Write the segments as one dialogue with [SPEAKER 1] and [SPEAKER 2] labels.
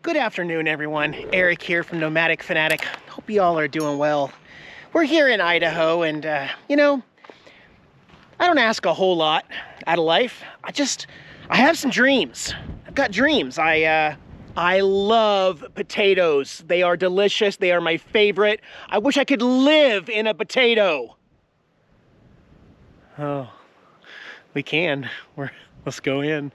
[SPEAKER 1] Good afternoon, everyone. Eric here from Nomadic Fanatic. Hope you all are doing well. We're here in Idaho, and you know, I don't ask a whole lot out of life. I have some dreams. I've got dreams. I love potatoes. They are delicious. They are my favorite. I wish I could live in a potato. Oh, we can. Let's go in.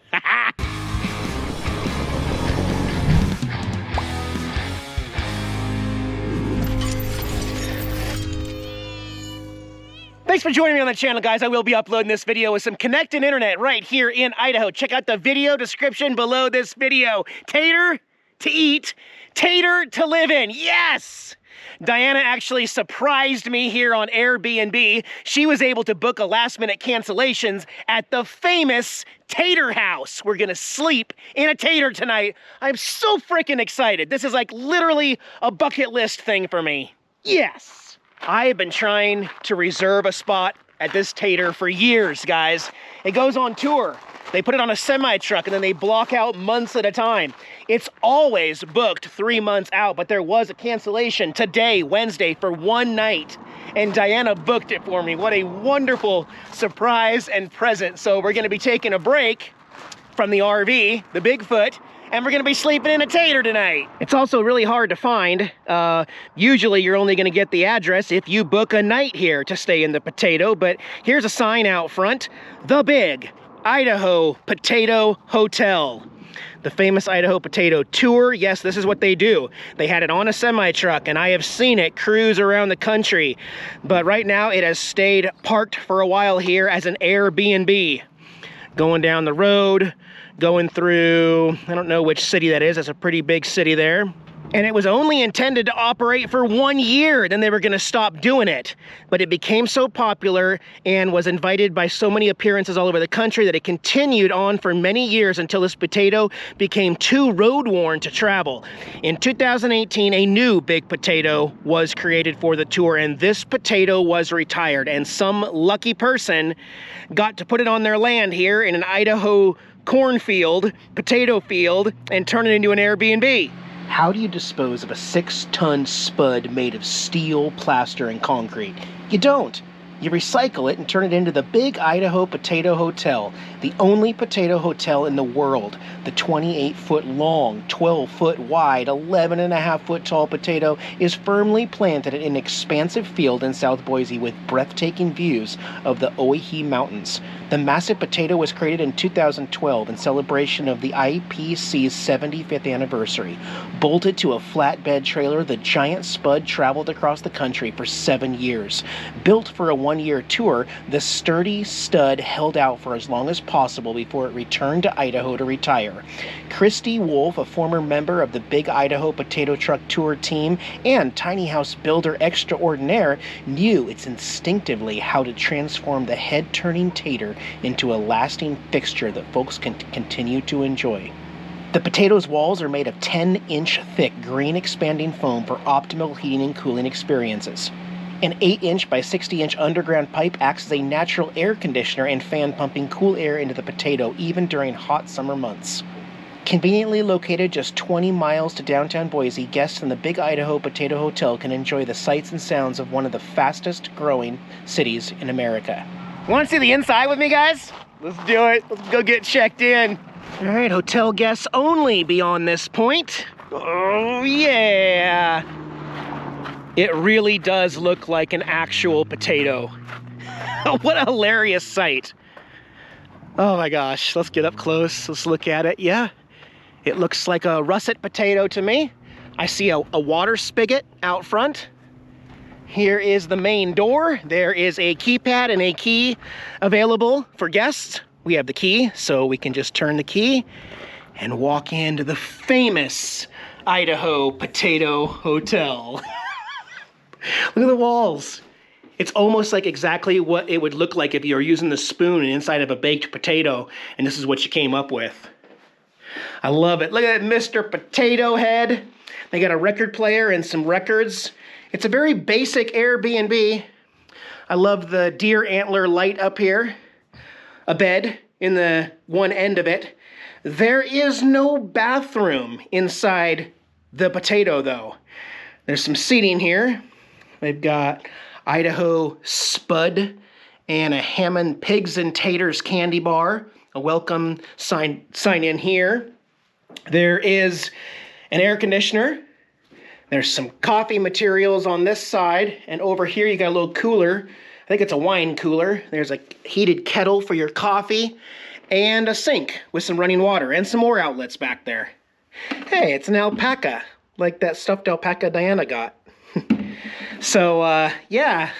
[SPEAKER 1] Thanks for joining me on the channel, guys. I will be uploading this video with some connected internet right here in Idaho. Check out the video description below this video. Tater to eat, tater to live in. Yes! Diana actually surprised me here on AirBNB. She was able to book a last-minute cancellations at the famous Tater House. We're gonna sleep in a tater tonight. I'm so freaking excited. This is like literally a bucket list thing for me. Yes! I have been trying to reserve a spot at this tater for years, guys. It goes on tour. They put it on a semi-truck and then they block out months at a time. It's always booked 3 months out, but there was a cancellation today, Wednesday, for one night. And Diana booked it for me. What a wonderful surprise and present. So we're gonna be taking a break from the RV, the Bigfoot, and we're gonna be sleeping in a tater tonight. It's also really hard to find. Usually you're only gonna get the address if you book a night here to stay in the potato, but here's a sign out front. The Big Idaho Potato Hotel. The famous Idaho Potato Tour. Yes, this is what they do. They had it on a semi-truck, and I have seen it cruise around the country. But right now it has stayed parked for a while here as an Airbnb. Going down the road, going through, I don't know which city that is. That's a pretty big city there. And it was only intended to operate for 1 year, then they were gonna stop doing it. But it became so popular and was invited by so many appearances all over the country that it continued on for many years until this potato became too road-worn to travel. In 2018, a new Big Potato was created for the tour, and this potato was retired. And some lucky person got to put it on their land here in an Idaho cornfield, potato field, and turn it into an Airbnb. How do you dispose of a 6-ton spud made of steel, plaster, and concrete? You don't. You recycle it and turn it into the Big Idaho Potato Hotel, the only potato hotel in the world. The 28-foot long, 12-foot wide, 11.5-foot tall potato is firmly planted in an expansive field in South Boise with breathtaking views of the Oahe Mountains. The massive potato was created in 2012 in celebration of the IPC's 75th anniversary. Bolted to a flatbed trailer, the giant spud traveled across the country for 7 years. Built for a one-year tour, the sturdy stud held out for as long as possible before it returned to Idaho to retire. Christy Wolf, a former member of the Big Idaho Potato Truck Tour team and tiny house builder extraordinaire, knew it's instinctively how to transform the head-turning tater into a lasting fixture that folks can continue to enjoy. The potato's walls are made of 10-inch thick green expanding foam for optimal heating and cooling experiences. An 8-inch by 60-inch underground pipe acts as a natural air conditioner and fan, pumping cool air into the potato even during hot summer months. Conveniently located just 20 miles to downtown Boise, guests in the Big Idaho Potato Hotel can enjoy the sights and sounds of one of the fastest growing cities in America. Want to see the inside with me, guys? Let's do it. Let's go get checked in. All right, hotel guests only beyond this point. Oh, yeah. It really does look like an actual potato. What a hilarious sight. Oh my gosh, let's get up close. Let's look at it. Yeah, it looks like a russet potato to me. I see a water spigot out front. Here is the main door. There is a keypad and a key available for guests. We have the key, so we can just turn the key and walk into the famous Idaho Potato Hotel. Look at the walls. It's almost like exactly what it would look like if you were using the spoon inside of a baked potato, and this is what you came up with. I love it. Look at that Mr. Potato Head. They got a record player and some records. It's a very basic Airbnb. I love the deer antler light up here. A bed in the one end of it. There is no bathroom inside the potato, though. There's some seating here. They've got Idaho Spud and a Hammond Pigs and Taters candy bar. A welcome sign in here. There is an air conditioner. There's some coffee materials on this side. And over here you got a little cooler. I think it's a wine cooler. There's a heated kettle for your coffee. And a sink with some running water. And some more outlets back there. Hey, it's an alpaca. Like that stuffed alpaca Diana got. So, yeah.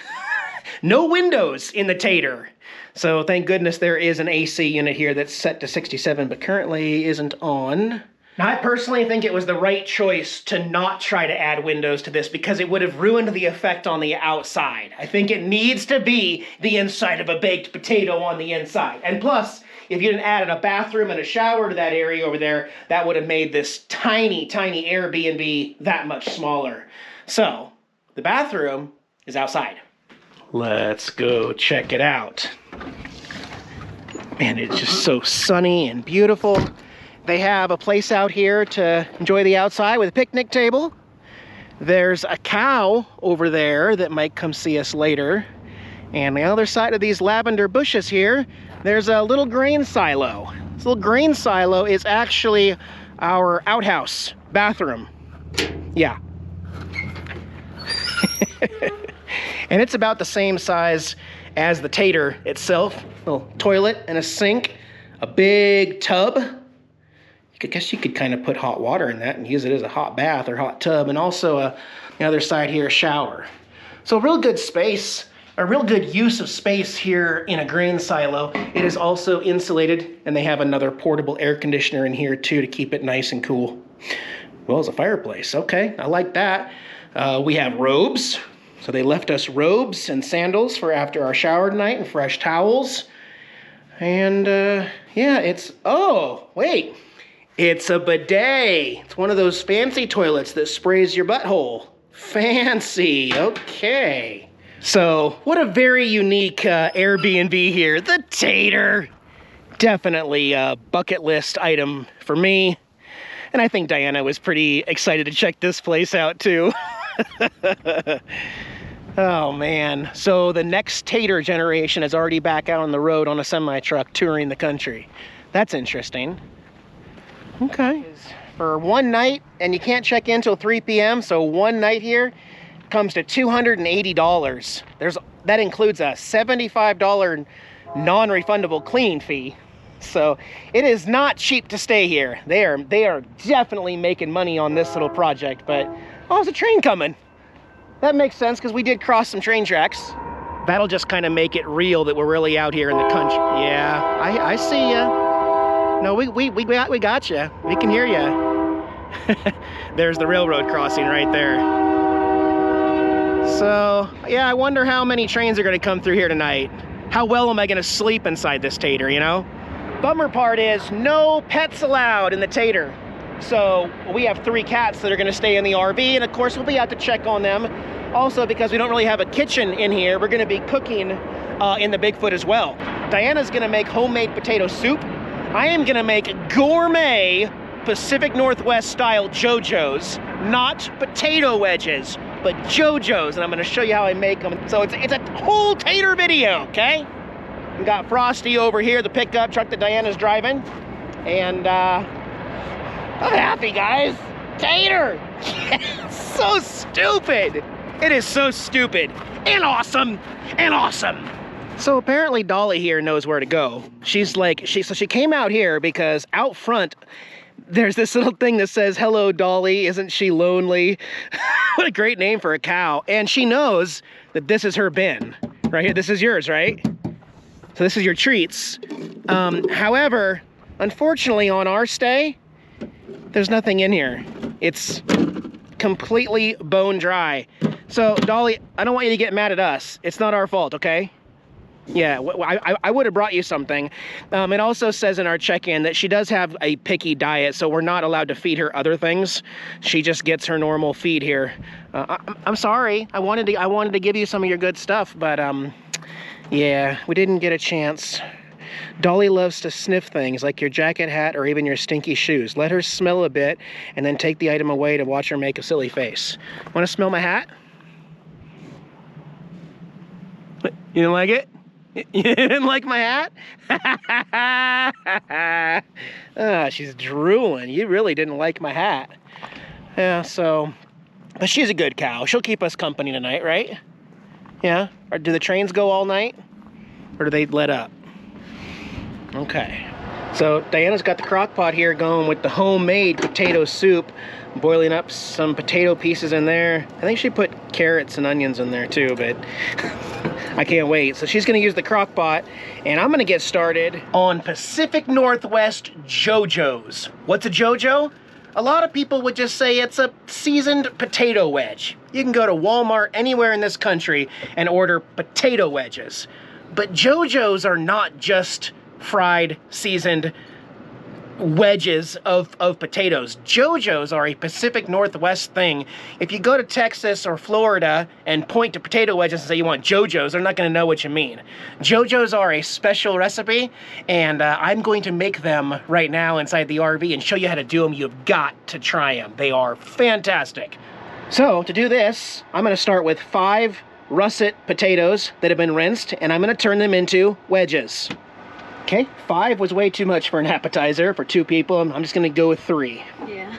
[SPEAKER 1] No windows in the Tater. So thank goodness there is an AC unit here that's set to 67, but currently isn't on. Now, I personally think it was the right choice to not try to add windows to this because it would have ruined the effect on the outside. I think it needs to be the inside of a baked potato on the inside. And plus, if you didn't add a bathroom and a shower to that area over there, that would have made this tiny, tiny AirBNB that much smaller. So, the bathroom is outside. Let's go check it out. Man, it's just so sunny and beautiful. They have a place out here to enjoy the outside with a picnic table. There's a cow over there that might come see us later. And the other side of these lavender bushes here, there's a little grain silo. This little grain silo is actually our outhouse bathroom. Yeah. And it's about the same size as the Tater itself. A little toilet and a sink, a big tub. I guess you could kind of put hot water in that and use it as a hot bath or hot tub. And also on the other side here, a shower. So a real good space, a real good use of space here in a grain silo. It is also insulated, and they have another portable air conditioner in here too to keep it nice and cool. Well, it's a fireplace. Okay, I like that. We have robes. So they left us robes and sandals for after our shower tonight and fresh towels. And yeah, oh, wait. It's a bidet. It's one of those fancy toilets that sprays your butthole. Fancy, okay. So, what a very unique AirBNB here. The Tater. Definitely a bucket list item for me. And I think Diana was pretty excited to check this place out too. Oh man, so the next Tater generation is already back out on the road on a semi-truck touring the country. That's interesting. Okay. For one night, and you can't check in till 3 p.m., so one night here comes to $280. That includes a $75 non-refundable cleaning fee. So it is not cheap to stay here. They are definitely making money on this little project, but oh, there's a train coming. That makes sense because we did cross some train tracks. That'll just kind of make it real that we're really out here in the country. Yeah, I see ya. No, we got you. We can hear you. There's the railroad crossing right there. So, yeah, I wonder how many trains are going to come through here tonight. How well am I going to sleep inside this Tater, you know? Bummer part is no pets allowed in the Tater. So we have 3 cats that are going to stay in the RV, and of course we'll be out to check on them. Also, because we don't really have a kitchen in here, we're going to be cooking in the Bigfoot as well. Diana's going to make homemade potato soup. I am going to make gourmet Pacific Northwest style Jojos, not potato wedges, but Jojos, and I'm going to show you how I make them. So it's a whole Tater video, okay? We got Frosty over here, the pickup truck that Diana's driving, and I'm happy, guys. Tater! So stupid! It is so stupid. And awesome! And awesome! So apparently Dolly here knows where to go. She's like, she came out here because out front, there's this little thing that says, "Hello, Dolly, isn't she lonely?" What a great name for a cow. And she knows that this is her bin. Right here, this is yours, right? So this is your treats. However, unfortunately on our stay, there's nothing in here. It's completely bone dry. So, Dolly, I don't want you to get mad at us. It's not our fault, okay? Yeah, I would have brought you something. It also says in our check-in that she does have a picky diet, so we're not allowed to feed her other things. She just gets her normal feed here. I'm sorry. I wanted to give you some of your good stuff, but yeah, we didn't get a chance. Dolly loves to sniff things like your jacket, hat, or even your stinky shoes. Let her smell a bit and then take the item away to watch her make a silly face. Want to smell my hat? You didn't like it? You didn't like my hat? She's drooling. You really didn't like my hat. Yeah, so, but she's a good cow. She'll keep us company tonight, right? Yeah? Or do the trains go all night? Or do they let up? Okay. So Diana's got the crock pot here going with the homemade potato soup, boiling up some potato pieces in there. I think she put carrots and onions in there too, but I can't wait. So she's gonna use the crock pot, and I'm gonna get started on Pacific Northwest Jojos. What's a Jojo? A lot of people would just say it's a seasoned potato wedge. You can go to Walmart anywhere in this country and order potato wedges. But Jojos are not just fried, seasoned wedges of potatoes. Jojos are a Pacific Northwest thing. If you go to Texas or Florida and point to potato wedges and say you want Jojos, they're not going to know what you mean. Jojos are a special recipe, and I'm going to make them right now inside the RV and show you how to do them. You've got to try them. They are fantastic. So to do this, I'm going to start with 5 russet potatoes that have been rinsed, and I'm going to turn them into wedges. Okay, 5 was way too much for an appetizer for 2 people. I'm just gonna go with 3.
[SPEAKER 2] Yeah.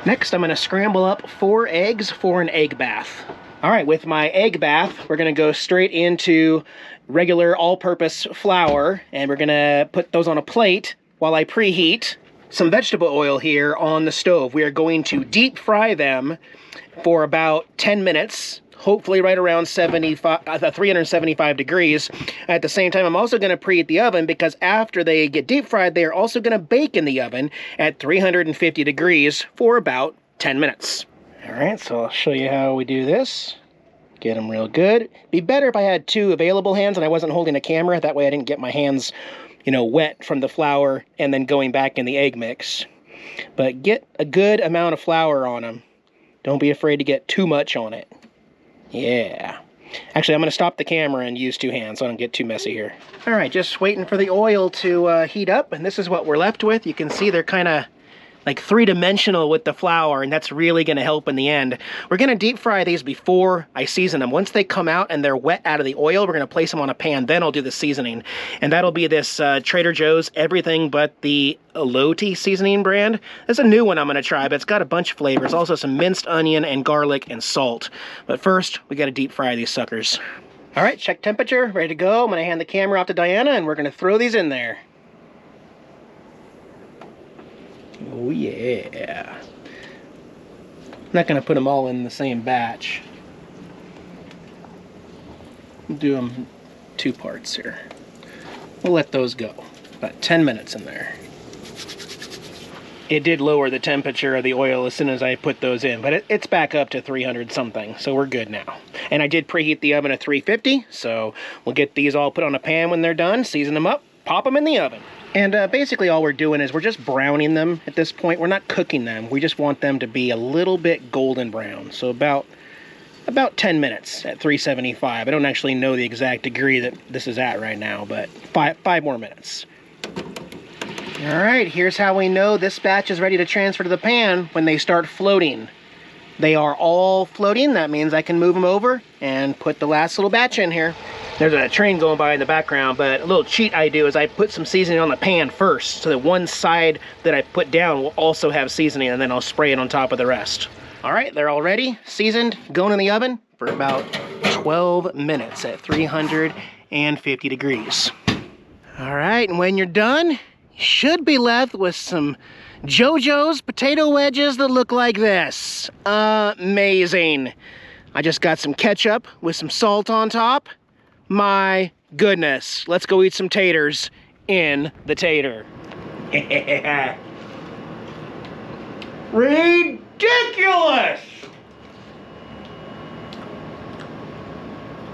[SPEAKER 1] Next, I'm gonna scramble up 4 eggs for an egg bath. All right, with my egg bath, we're gonna go straight into regular all-purpose flour, and we're gonna put those on a plate while I preheat some vegetable oil here on the stove. We are going to deep fry them for about 10 minutes. Hopefully right around 375 degrees. At the same time, I'm also going to preheat the oven because after they get deep fried, they are also going to bake in the oven at 350 degrees for about 10 minutes. All right, so I'll show you how we do this. Get them real good. It'd be better if I had 2 available hands and I wasn't holding a camera. That way I didn't get my hands, you know, wet from the flour and then going back in the egg mix. But get a good amount of flour on them. Don't be afraid to get too much on it. Yeah. Actually, I'm going to stop the camera and use 2 hands so I don't get too messy here. All right, just waiting for the oil to heat up, and this is what we're left with. You can see they're kind of like 3-dimensional with the flour, and that's really going to help in the end. We're going to deep fry these before I season them. Once they come out and they're wet out of the oil, we're going to place them on a pan, then I'll do the seasoning. And that'll be this Trader Joe's Everything But the Elote seasoning brand. It's a new one I'm going to try, but it's got a bunch of flavors. Also some minced onion and garlic and salt. But first, we got to deep fry these suckers. All right, check temperature, ready to go. I'm going to hand the camera off to Diana, and we're going to throw these in there. Oh yeah. I'm not going to put them all in the same batch. We'll do them 2 parts here. We'll let those go. About 10 minutes in there. It did lower the temperature of the oil as soon as I put those in, but it's back up to 300 something, so we're good now. And I did preheat the oven at 350, so we'll get these all put on a pan when they're done, season them up, pop them in the oven. And basically all we're doing is we're just browning them at this point. We're not cooking them. We just want them to be a little bit golden brown. So about 10 minutes at 375. I don't actually know the exact degree that this is at right now, but 5 more minutes. All right, here's how we know this batch is ready to transfer to the pan when they start floating. They are all floating. That means I can move them over and put the last little batch in here. There's a train going by in the background, but a little cheat I do is I put some seasoning on the pan first, so that one side that I put down will also have seasoning, and then I'll spray it on top of the rest. All right, they're all ready, seasoned, going in the oven for about 12 minutes at 350 degrees. All right, and when you're done, you should be left with some Jojos potato wedges that look like this. Amazing. I just got some ketchup with some salt on top. My goodness. Let's go eat some taters in the tater. Ridiculous!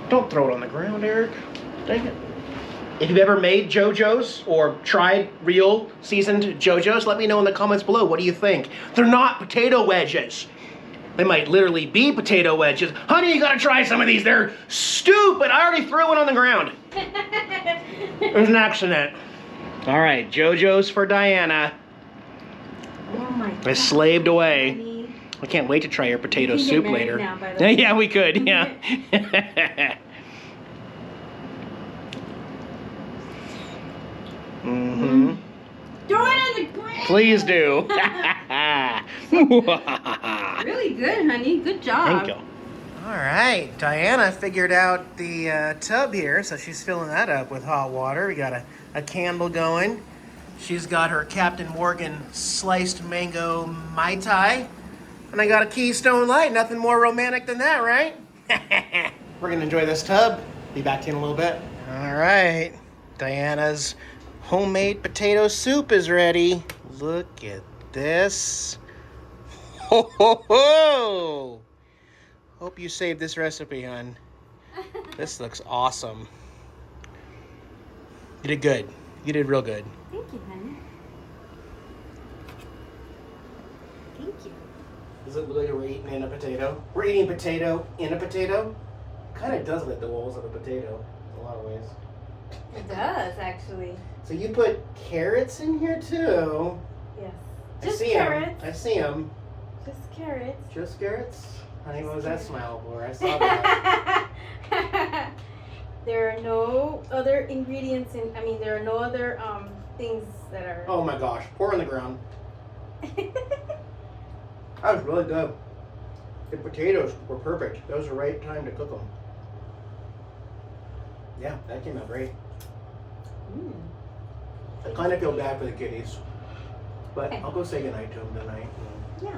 [SPEAKER 1] Don't throw it on the ground, Eric. Dang it. If you've ever made Jojos or tried real seasoned Jojos, let me know in the comments below. What do you think? They're not potato wedges. They might literally be potato wedges. Honey, you gotta try some of these. They're stupid. I already threw one on the ground. It was an accident. All right, Jojos for Diana.
[SPEAKER 2] Oh my God.
[SPEAKER 1] I slaved away.
[SPEAKER 2] Honey.
[SPEAKER 1] I can't wait to try your potato
[SPEAKER 2] We can get
[SPEAKER 1] soup
[SPEAKER 2] married
[SPEAKER 1] later.
[SPEAKER 2] now, by the way.
[SPEAKER 1] Yeah, we could, yeah. Mm-hmm.
[SPEAKER 2] Throw it on the ground.
[SPEAKER 1] Please do.
[SPEAKER 2] Really good, honey. Good job.
[SPEAKER 1] Thank you. All right, Diana figured out the tub here, so she's filling that up with hot water. We got a candle going. She's got her Captain Morgan sliced mango Mai Tai. And I got a Keystone Light. Nothing more romantic than that, right? We're gonna enjoy this tub. Be back to you in a little bit. All right, Diana's homemade potato soup is ready. Look at this. Ho, ho, ho! Hope you saved this recipe, hon. This looks awesome. You did good. You did real good.
[SPEAKER 2] Thank you, honey. Thank you.
[SPEAKER 1] Does it look like we're eating in a potato? We're eating potato in a potato? Kind of does like the walls of a potato in a lot of ways.
[SPEAKER 2] It does, actually.
[SPEAKER 1] So you put carrots in here too?
[SPEAKER 2] Yes.
[SPEAKER 1] I
[SPEAKER 2] Just
[SPEAKER 1] see
[SPEAKER 2] carrots.
[SPEAKER 1] them. I see them.
[SPEAKER 2] Just carrots.
[SPEAKER 1] Just carrots? Honey, what was that smile for? I saw that.
[SPEAKER 2] There are no other ingredients there are no other things that are...
[SPEAKER 1] Oh my gosh, pour on the ground. That was really good. The potatoes were perfect. That was the right time to cook them. Yeah, that came out great.
[SPEAKER 2] Mm.
[SPEAKER 1] I kind of feel bad for the kitties, but I'll go say goodnight to them tonight.
[SPEAKER 2] Yeah.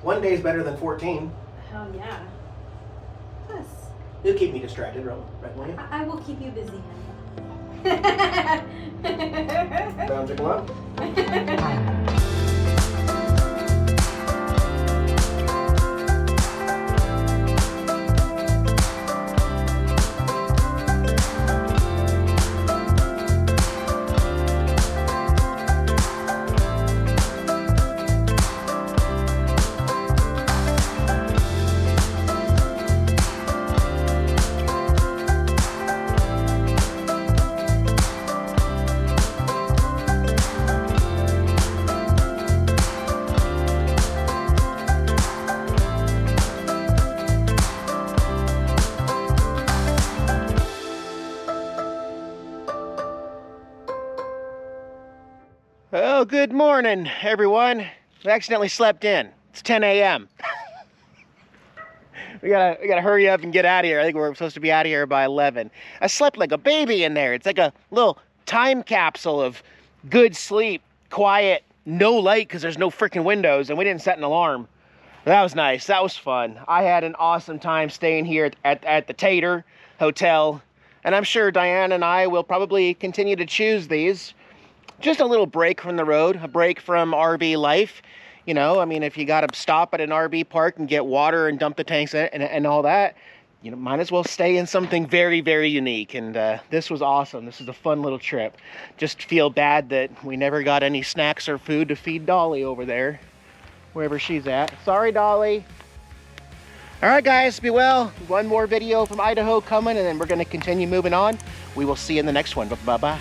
[SPEAKER 1] One day's better than 14.
[SPEAKER 2] Hell yeah. Yes.
[SPEAKER 1] You'll keep me distracted, right, won't you?
[SPEAKER 2] I will keep you busy, honey.
[SPEAKER 1] Sounds like love. Well, good morning, everyone. We accidentally slept in. It's 10 a.m. we gotta hurry up and get out of here. I think we're supposed to be out of here by 11. I slept like a baby in there. It's like a little time capsule of good sleep, quiet, no light because there's no freaking windows, and we didn't set an alarm. That was nice. That was fun. I had an awesome time staying here at the Tater Hotel, and I'm sure Diane and I will probably continue to choose these. Just a little break from the road, a break from RV life. You know, I mean, if you got to stop at an RV park and get water and dump the tanks and all that, you know, might as well stay in something very, very unique. And this was awesome. This is a fun little trip. Just feel bad that we never got any snacks or food to feed Dolly over there, wherever she's at. Sorry, Dolly. All right, guys, be well. One more video from Idaho coming, and then we're going to continue moving on. We will see you in the next one. Bye-bye.